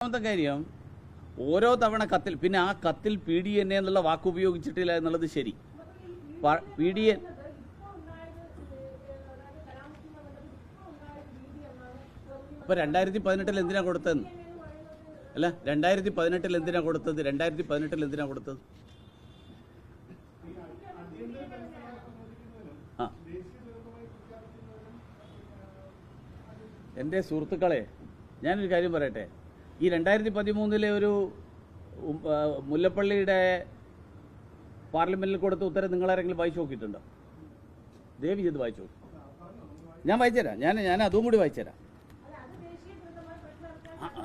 രണ്ടാമത്തെ കാര്യം, ഓരോ തവണ കത്തിൽ, പിന്നെ ആ കത്തിൽ PDNA എന്നുള്ള വാക്ക് ഉപയോഗിച്ചിട്ടില്ല എന്നുള്ളത് ശരി. PDN അപ്പോൾ 2018 എന്തിനാ കൊടുത്തതെന്ന് അല്ല, 2018 എന്തിനാ കൊടുത്തത്? 2018 എന്തിനാ കൊടുത്തത്? ആ, എൻ്റെ സുഹൃത്തുക്കളെ, ഞാനൊരു കാര്യം പറയട്ടെ. ഈ 2013 ഒരു മുല്ലപ്പള്ളിയുടെ പാർലമെന്റിൽ കൊടുത്ത ഉത്തരം നിങ്ങളാരെങ്കിലും വായിച്ചു നോക്കിയിട്ടുണ്ടോ? ദേവി ചെയ്ത് വായിച്ചു നോക്കും. ഞാൻ വായിച്ചുതരാം. ഞാൻ അതും കൂടി വായിച്ചുതരാം.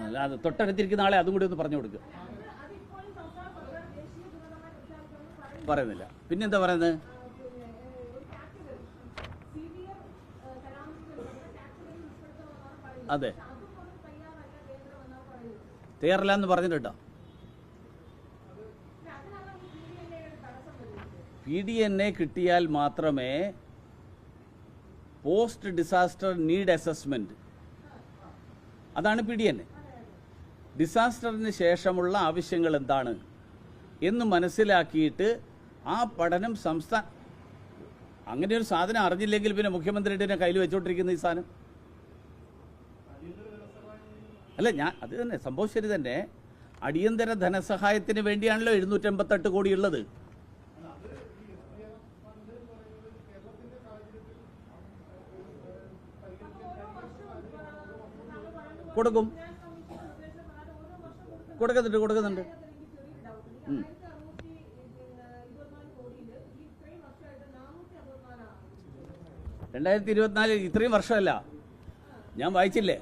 അല്ല, അത് തൊട്ടടുത്തിരിക്കുന്ന ആളെ അതും കൂടി ഒന്ന് പറഞ്ഞു കൊടുക്കുക. പറയുന്നില്ല. പിന്നെന്താ പറയുന്നത്? അതെ, തയ്യാറല്ല എന്ന് പറഞ്ഞിട്ടോ. PDNA കിട്ടിയാൽ മാത്രമേ പോസ്റ്റ് ഡിസാസ്റ്റർ നീഡ് അസസ്മെന്റ്, അതാണ് PDNA. ഡിസാസ്റ്ററിന് ശേഷമുള്ള ആവശ്യങ്ങൾ എന്താണ് എന്ന് മനസ്സിലാക്കിയിട്ട് ആ പഠനം അങ്ങനെ ഒരു സാധനം അറിഞ്ഞില്ലെങ്കിൽ പിന്നെ മുഖ്യമന്ത്രിയുടെ കയ്യിൽ വെച്ചോണ്ടിരിക്കുന്ന ഈ സാധനം അല്ല. അത് തന്നെ സംഭവം ശരി തന്നെ. അടിയന്തര ധനസഹായത്തിന് വേണ്ടിയാണല്ലോ 758 കോടി ഉള്ളത്. കൊടുക്കുന്നുണ്ട്. 2024 ഇത്രയും വർഷമല്ല, ഞാൻ വായിച്ചില്ലേ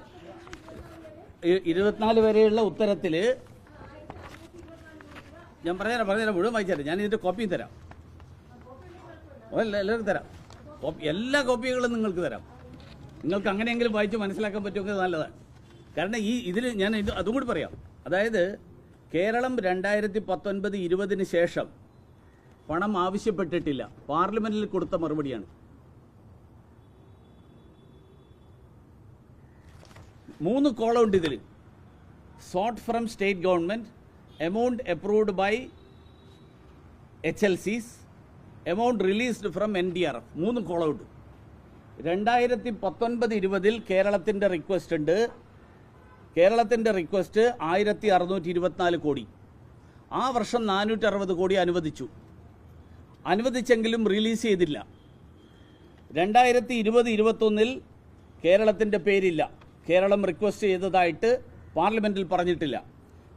24 വരെയുള്ള ഉത്തരത്തിൽ ഞാൻ പറഞ്ഞുതരാം മുഴുവൻ വായിച്ചാലും ഞാൻ ഇതിൻ്റെ കോപ്പിയും തരാം. എല്ലാവർക്കും തരാം. എല്ലാ കോപ്പികളും നിങ്ങൾക്ക് തരാം. നിങ്ങൾക്ക് അങ്ങനെയെങ്കിലും വായിച്ച് മനസ്സിലാക്കാൻ പറ്റുമെങ്കിൽ നല്ലതാണ്. കാരണം ഇതിൽ ഞാൻ അതും കൂടി പറയാം. അതായത് കേരളം 2019-20 ശേഷം പണം ആവശ്യപ്പെട്ടിട്ടില്ല. പാർലമെന്റിൽ കൊടുത്ത മറുപടിയാണ്. 3 കോളമുണ്ട് ഇതിൽ. Sought from state government, amount approved by HLCs, amount released from NDRF. 3 കോളമുണ്ട്. 2019-20 കേരളത്തിൻ്റെ റിക്വസ്റ്റ് ഉണ്ട്. കേരളത്തിൻ്റെ റിക്വസ്റ്റ് 1624 കോടി. ആ വർഷം 460 കോടി അനുവദിച്ചെങ്കിലും റിലീസ് ചെയ്തില്ല. 2020-21 കേരളത്തിൻ്റെ പേരില്ല. കേരളം റിക്വസ്റ്റ് ചെയ്തതായിട്ട് പാർലമെൻറ്റിൽ പറഞ്ഞിട്ടില്ല.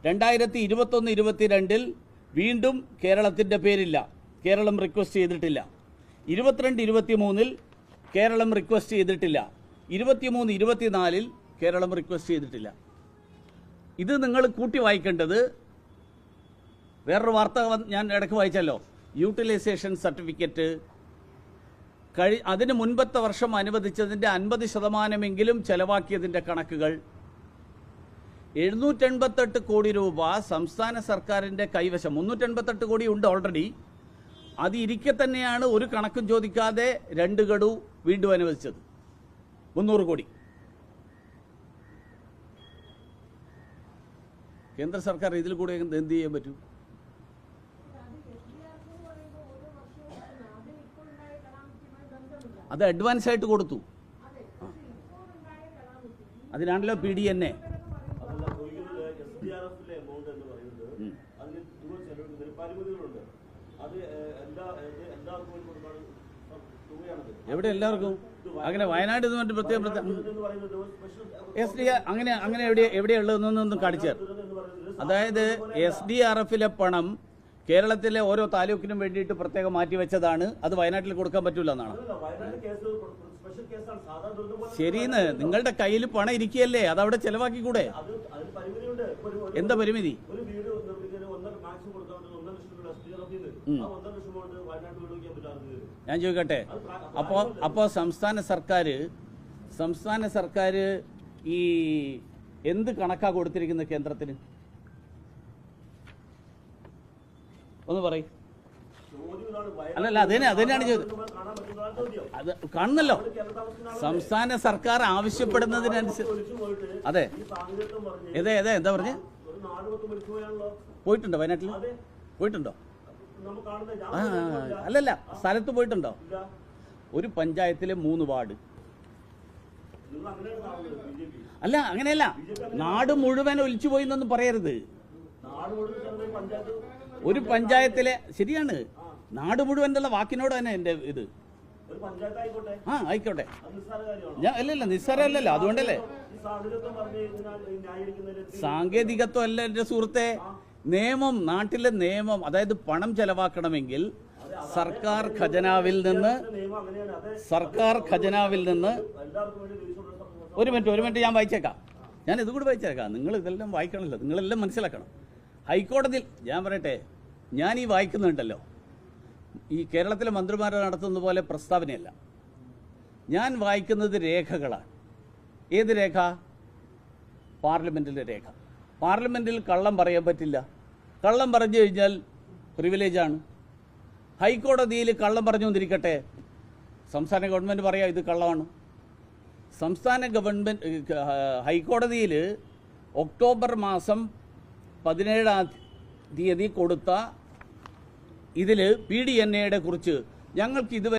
2021-22 വീണ്ടും കേരളത്തിൻ്റെ പേരില്ല. കേരളം റിക്വസ്റ്റ് ചെയ്തിട്ടില്ല. 22-23 കേരളം റിക്വസ്റ്റ് ചെയ്തിട്ടില്ല. 23-24 കേരളം റിക്വസ്റ്റ് ചെയ്തിട്ടില്ല. ഇത് നിങ്ങൾ കൂട്ടി വായിക്കേണ്ടത്. വേറൊരു വാർത്ത ഞാൻ ഇടയ്ക്ക് വായിച്ചല്ലോ, യൂട്ടിലൈസേഷൻ സർട്ടിഫിക്കറ്റ് അതിന് മുൻപത്തെ വർഷം അനുവദിച്ചതിൻ്റെ 50% ചെലവാക്കിയതിൻ്റെ കണക്കുകൾ. 788 കോടി രൂപ സംസ്ഥാന സർക്കാരിൻ്റെ കൈവശം. 388 കോടി ഉണ്ട് ഓൾറെഡി. അത് ഇരിക്കെ തന്നെയാണ് ഒരു കണക്കും ചോദിക്കാതെ 2 ഗഡു വീണ്ടും അനുവദിച്ചത്. 300 കോടി. കേന്ദ്ര സർക്കാർ ഇതിൽ കൂടെ എന്ത് ചെയ്യാൻ പറ്റും? അത് അഡ്വാൻസ് ആയിട്ട് കൊടുത്തു. അതിനാണല്ലോ PDNA. എവിടെ എല്ലാവർക്കും അങ്ങനെ വയനാട് പ്രത്യേകം SDR അങ്ങനെ എവിടെയുള്ളതെന്നൊന്നും കാണിച്ചു. അതായത് SDRFലെ പണം കേരളത്തിലെ ഓരോ താലൂക്കിനും വേണ്ടിയിട്ട് പ്രത്യേകം മാറ്റിവെച്ചതാണ്. അത് വയനാട്ടിൽ കൊടുക്കാൻ പറ്റൂല എന്നാണ്. ശരിയെന്ന്, നിങ്ങളുടെ കയ്യിൽ പണം ഇരിക്കുകയല്ലേ, അതവിടെ ചെലവാക്കിക്കൂടെ? എന്താ പരിമിതി? ഞാൻ ചോദിക്കട്ടെ, അപ്പോൾ സംസ്ഥാന സർക്കാർ ഈ എന്ത് കണക്കാ കൊടുത്തിരിക്കുന്നത് കേന്ദ്രത്തിന്? ഒന്ന് പറയും. അല്ലല്ല അതിനാണ് ചോദ്യം. അത് കാണുന്നല്ലോ, സംസ്ഥാന സർക്കാർ ആവശ്യപ്പെടുന്നതിനനുസരിച്ച്. അതെ ഏതേ ഏതേ എന്താ പറഞ്ഞ പോയിട്ടുണ്ടോ വയനാട്ടിൽ? പോയിട്ടുണ്ടോ? അല്ലല്ല, സ്ഥലത്ത് പോയിട്ടുണ്ടോ? ഒരു പഞ്ചായത്തിലെ 3 വാർഡ്. അല്ല അങ്ങനെയല്ല, നാട് മുഴുവൻ ഒലിച്ചു പോയി എന്നൊന്നും പറയരുത്. ഒരു പഞ്ചായത്തിലെ, ശരിയാണ്, നാട് മുഴുവൻ എന്നുള്ള വാക്കിനോട് തന്നെ എന്റെ ഇത്. ആയിക്കോട്ടെ, ഞാൻ അല്ലല്ല നിസ്സാരമല്ലല്ലോ, അതുകൊണ്ടല്ലേ. സാങ്കേതികത്വം അല്ല എന്റെ സുഹൃത്തെ. നിയമം, നാട്ടിലെ നിയമം, അതായത് പണം ചെലവാക്കണമെങ്കിൽ സർക്കാർ ഖജനാവിൽ നിന്ന് ഒരു മിനിറ്റ് ഞാൻ വായിച്ചേക്കാം. ഞാൻ ഇതുകൂടി വായിച്ചേക്കാം. നിങ്ങൾ ഇതെല്ലാം വായിക്കണമല്ലോ, നിങ്ങളെല്ലാം മനസ്സിലാക്കണം. ഹൈക്കോടതിയിൽ ഞാൻ പറയട്ടെ, ഞാൻ ഈ വായിക്കുന്നുണ്ടല്ലോ, ഈ കേരളത്തിലെ മന്ത്രിമാർ നടത്തുന്ന പോലെ പ്രസ്താവനയല്ല. ഞാൻ വായിക്കുന്നത് രേഖകളാണ്. ഏത് രേഖ? പാർലമെൻറ്റിലെ രേഖ. പാർലമെൻറ്റിൽ കള്ളം പറയാൻ പറ്റില്ല. കള്ളം പറഞ്ഞു കഴിഞ്ഞാൽ പ്രിവിലേജാണ്. ഹൈക്കോടതിയിൽ കള്ളം പറഞ്ഞു എന്നിരിക്കട്ടെ, സംസ്ഥാന ഗവൺമെൻറ് പറയാം ഇത് കള്ളമാണ്. സംസ്ഥാന ഗവൺമെൻറ് ഹൈക്കോടതിയിൽ ഒക്ടോബർ മാസം 17-ാം തീയതി കൊടുത്ത ഇതിൽ PDNA കുറിച്ച് ഞങ്ങൾക്ക് ഇതുവരെ